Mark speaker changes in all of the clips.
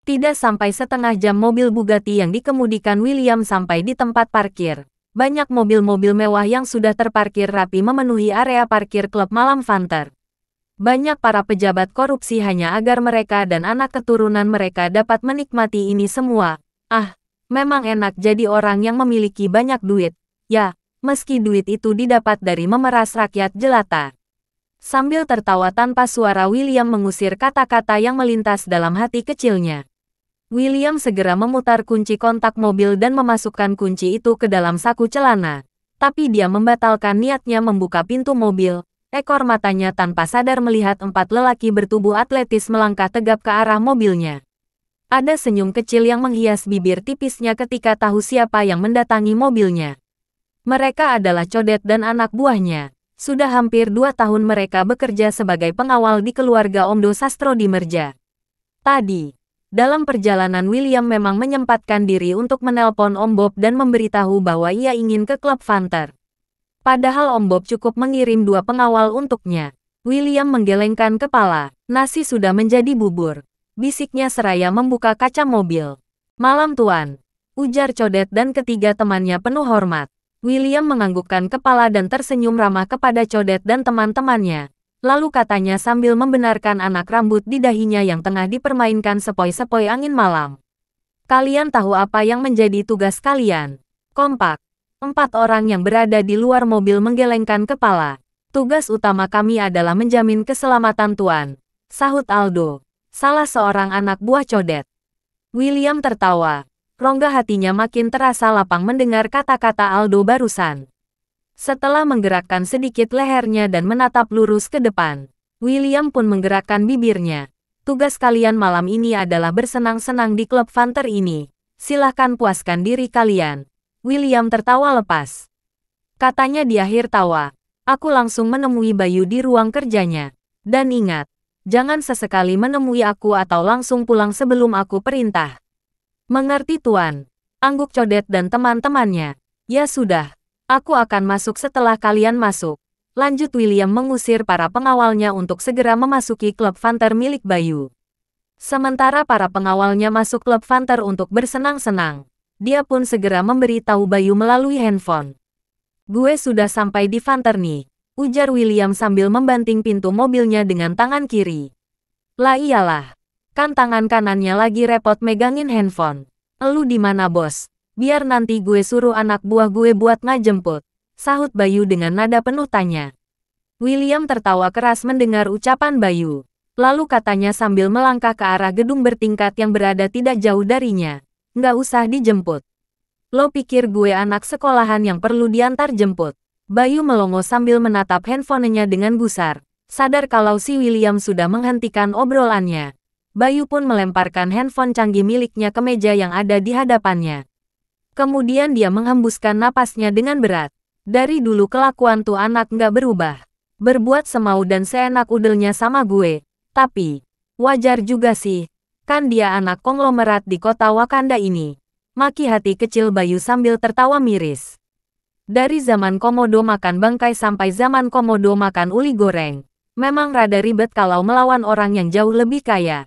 Speaker 1: Tidak sampai setengah jam mobil Bugatti yang dikemudikan William sampai di tempat parkir. Banyak mobil-mobil mewah yang sudah terparkir rapi memenuhi area parkir klub malam Fanter. Banyak para pejabat korupsi hanya agar mereka dan anak keturunan mereka dapat menikmati ini semua. Ah, memang enak jadi orang yang memiliki banyak duit. Ya, meski duit itu didapat dari memeras rakyat jelata. Sambil tertawa tanpa suara, William mengusir kata-kata yang melintas dalam hati kecilnya. William segera memutar kunci kontak mobil dan memasukkan kunci itu ke dalam saku celana. Tapi dia membatalkan niatnya membuka pintu mobil. Ekor matanya tanpa sadar melihat 4 lelaki bertubuh atletis melangkah tegap ke arah mobilnya. Ada senyum kecil yang menghias bibir tipisnya ketika tahu siapa yang mendatangi mobilnya. Mereka adalah Codet dan anak buahnya. Sudah hampir 2 tahun mereka bekerja sebagai pengawal di keluarga Om Do Sastro di Merja. Tadi, dalam perjalanan William memang menyempatkan diri untuk menelpon Om Bob dan memberitahu bahwa ia ingin ke klub Fanter. Padahal Om Bob cukup mengirim 2 pengawal untuknya. William menggelengkan kepala. Nasi sudah menjadi bubur, bisiknya seraya membuka kaca mobil. Malam tuan, ujar Codet dan ketiga temannya penuh hormat. William menganggukkan kepala dan tersenyum ramah kepada Codet dan teman-temannya. Lalu katanya sambil membenarkan anak rambut di dahinya yang tengah dipermainkan sepoi-sepoi angin malam. Kalian tahu apa yang menjadi tugas kalian? Kompak. 4 orang yang berada di luar mobil menggelengkan kepala. Tugas utama kami adalah menjamin keselamatan tuan, sahut Aldo, salah seorang anak buah Codet. William tertawa. Rongga hatinya makin terasa lapang mendengar kata-kata Aldo barusan. Setelah menggerakkan sedikit lehernya dan menatap lurus ke depan, William pun menggerakkan bibirnya. Tugas kalian malam ini adalah bersenang-senang di klub Fanter ini. Silahkan puaskan diri kalian. William tertawa lepas. Katanya di akhir tawa, aku langsung menemui Bayu di ruang kerjanya. Dan ingat, jangan sesekali menemui aku atau langsung pulang sebelum aku perintah. Mengerti tuan? Angguk Codet dan teman-temannya. Ya sudah. Aku akan masuk setelah kalian masuk. Lanjut William mengusir para pengawalnya untuk segera memasuki klub Fanter milik Bayu. Sementara para pengawalnya masuk klub Fanter untuk bersenang-senang, dia pun segera memberitahu Bayu melalui handphone. Gue sudah sampai di Fanter nih, ujar William sambil membanting pintu mobilnya dengan tangan kiri. Lah iyalah, kan tangan kanannya lagi repot megangin handphone. Elu di mana bos? Biar nanti gue suruh anak buah gue buat ngajemput, sahut Bayu dengan nada penuh tanya. William tertawa keras mendengar ucapan Bayu. Lalu katanya sambil melangkah ke arah gedung bertingkat yang berada tidak jauh darinya. Nggak usah dijemput. Lo pikir gue anak sekolahan yang perlu diantar jemput? Bayu melongo sambil menatap handphonenya dengan gusar. Sadar kalau si William sudah menghentikan obrolannya, Bayu pun melemparkan handphone canggih miliknya ke meja yang ada di hadapannya. Kemudian dia menghembuskan napasnya dengan berat. Dari dulu kelakuan tuh anak nggak berubah. Berbuat semau dan seenak udelnya sama gue. Tapi, wajar juga sih. Kan dia anak konglomerat di kota Wakanda ini. Maki hati kecil Bayu sambil tertawa miris. Dari zaman Komodo makan bangkai sampai zaman Komodo makan uli goreng. Memang rada ribet kalau melawan orang yang jauh lebih kaya.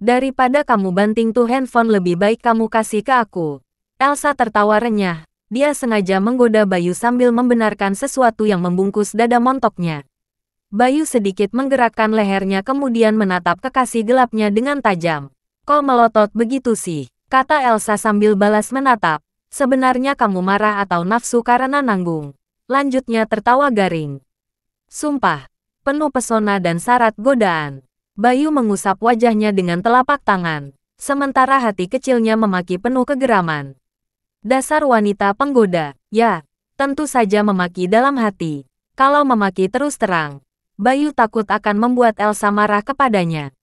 Speaker 1: Daripada kamu banting tuh handphone lebih baik kamu kasih ke aku. Elsa tertawa renyah. Dia sengaja menggoda Bayu sambil membenarkan sesuatu yang membungkus dada montoknya. Bayu sedikit menggerakkan lehernya kemudian menatap kekasih gelapnya dengan tajam. Kok melotot begitu sih? Kata Elsa sambil balas menatap. Sebenarnya kamu marah atau nafsu karena nanggung? Lanjutnya tertawa garing. Sumpah, penuh pesona dan syarat godaan. Bayu mengusap wajahnya dengan telapak tangan. Sementara hati kecilnya memaki penuh kegeraman. Dasar wanita penggoda, ya, tentu saja memaki dalam hati. Kalau memaki terus terang, Bayu takut akan membuat Elsa marah kepadanya.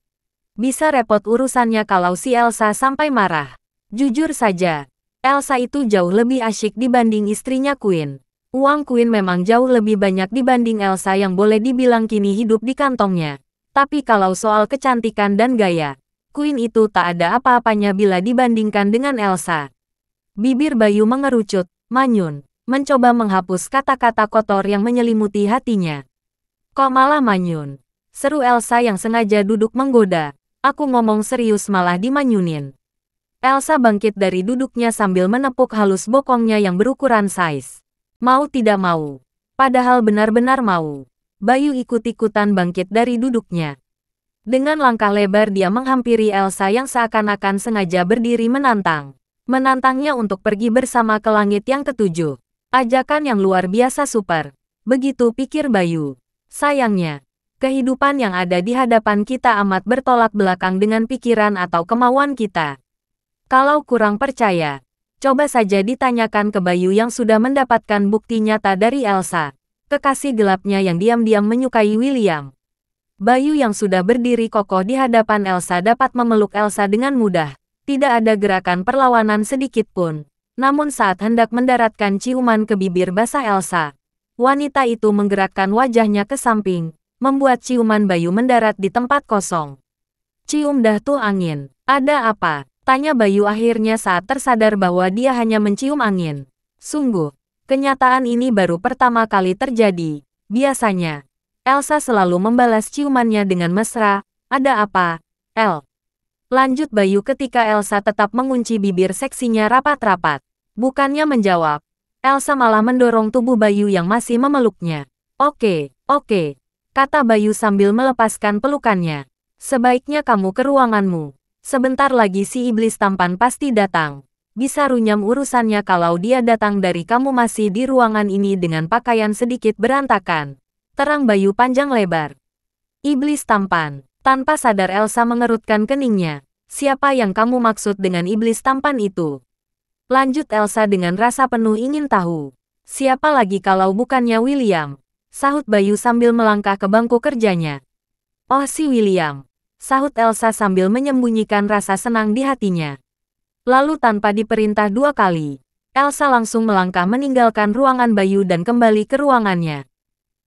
Speaker 1: Bisa repot urusannya kalau si Elsa sampai marah. Jujur saja, Elsa itu jauh lebih asyik dibanding istrinya Queen. Uang Queen memang jauh lebih banyak dibanding Elsa yang boleh dibilang kini hidup di kantongnya. Tapi kalau soal kecantikan dan gaya, Queen itu tak ada apa-apanya bila dibandingkan dengan Elsa. Bibir Bayu mengerucut, manyun, mencoba menghapus kata-kata kotor yang menyelimuti hatinya. Kok malah manyun? Seru Elsa yang sengaja duduk menggoda. Aku ngomong serius malah dimanyunin. Elsa bangkit dari duduknya sambil menepuk halus bokongnya yang berukuran size. Mau tidak mau. Padahal benar-benar mau. Bayu ikut-ikutan bangkit dari duduknya. Dengan langkah lebar dia menghampiri Elsa yang seakan-akan sengaja berdiri menantang. Menantangnya untuk pergi bersama ke langit yang ketujuh. Ajakan yang luar biasa super. Begitu pikir Bayu. Sayangnya, kehidupan yang ada di hadapan kita amat bertolak belakang dengan pikiran atau kemauan kita. Kalau kurang percaya, coba saja ditanyakan ke Bayu yang sudah mendapatkan bukti nyata dari Elsa, kekasih gelapnya yang diam-diam menyukai William. Bayu yang sudah berdiri kokoh di hadapan Elsa dapat memeluk Elsa dengan mudah. Tidak ada gerakan perlawanan sedikit pun. Namun saat hendak mendaratkan ciuman ke bibir basah Elsa, wanita itu menggerakkan wajahnya ke samping, membuat ciuman Bayu mendarat di tempat kosong. Cium dah tuh angin. Ada apa? Tanya Bayu akhirnya saat tersadar bahwa dia hanya mencium angin. Sungguh, kenyataan ini baru pertama kali terjadi. Biasanya, Elsa selalu membalas ciumannya dengan mesra. Ada apa, El? Lanjut Bayu ketika Elsa tetap mengunci bibir seksinya rapat-rapat. Bukannya menjawab, Elsa malah mendorong tubuh Bayu yang masih memeluknya. Oke, kata Bayu sambil melepaskan pelukannya. Sebaiknya kamu ke ruanganmu. Sebentar lagi si iblis tampan pasti datang. Bisa runyam urusannya kalau dia datang dari kamu masih di ruangan ini dengan pakaian sedikit berantakan. Terang Bayu panjang lebar. Iblis tampan. Tanpa sadar Elsa mengerutkan keningnya. Siapa yang kamu maksud dengan iblis tampan itu? Lanjut Elsa dengan rasa penuh ingin tahu. Siapa lagi kalau bukannya William? Sahut Bayu sambil melangkah ke bangku kerjanya. Oh si William. Sahut Elsa sambil menyembunyikan rasa senang di hatinya. Lalu tanpa diperintah 2 kali, Elsa langsung melangkah meninggalkan ruangan Bayu dan kembali ke ruangannya.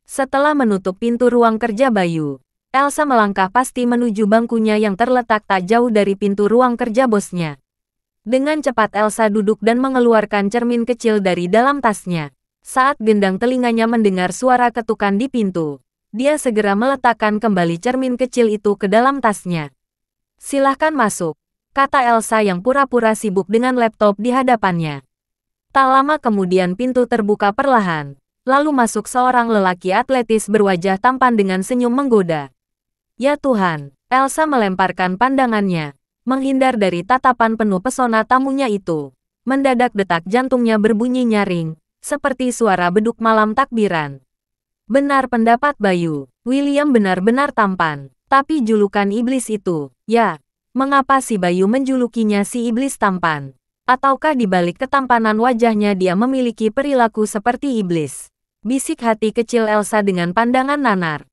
Speaker 1: Setelah menutup pintu ruang kerja Bayu, Elsa melangkah pasti menuju bangkunya yang terletak tak jauh dari pintu ruang kerja bosnya. Dengan cepat Elsa duduk dan mengeluarkan cermin kecil dari dalam tasnya. Saat gendang telinganya mendengar suara ketukan di pintu, dia segera meletakkan kembali cermin kecil itu ke dalam tasnya. Silahkan masuk, kata Elsa yang pura-pura sibuk dengan laptop di hadapannya. Tak lama kemudian pintu terbuka perlahan, lalu masuk seorang lelaki atletis berwajah tampan dengan senyum menggoda. Ya Tuhan, Elsa melemparkan pandangannya, menghindar dari tatapan penuh pesona tamunya itu. Mendadak detak jantungnya berbunyi nyaring, seperti suara beduk malam takbiran. Benar pendapat Bayu, William benar-benar tampan, tapi julukan iblis itu, ya, mengapa si Bayu menjulukinya si iblis tampan? Ataukah di balik ketampanan wajahnya dia memiliki perilaku seperti iblis? Bisik hati kecil Elsa dengan pandangan nanar.